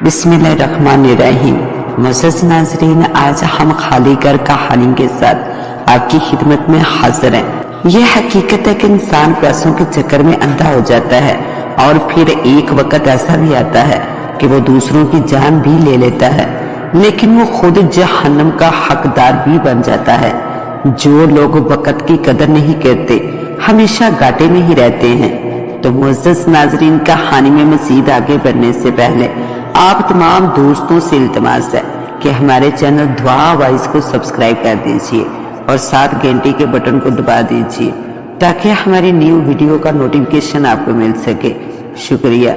बिस्मिल्लाहिर्रहमानिर्रहीम। मुअज़्ज़ज़ नाज़रीन, आज हम खाली घर कहानी के साथ आपकी खिदमत में हाजिर हैं। यह हकीकत है कि इंसान पैसों के चक्कर में अंधा हो जाता है और फिर एक वक्त ऐसा भी आता है कि वो दूसरों की जान भी ले लेता है, लेकिन वो खुद जहन्नम का हकदार भी बन जाता है। जो लोग वक्त की कदर नहीं करते हमेशा घाटे में ही रहते हैं। तो मुअज़्ज़ज़ नाज़रीन, कहानी में मज़ीद आगे बढ़ने से पहले आप तमाम दोस्तों से इल्तिमास है कि हमारे चैनल दुआ वॉइस को सब्सक्राइब कर दीजिए और साथ घंटी के बटन को दबा दीजिए ताकि हमारी न्यू वीडियो का नोटिफिकेशन आपको मिल सके। शुक्रिया।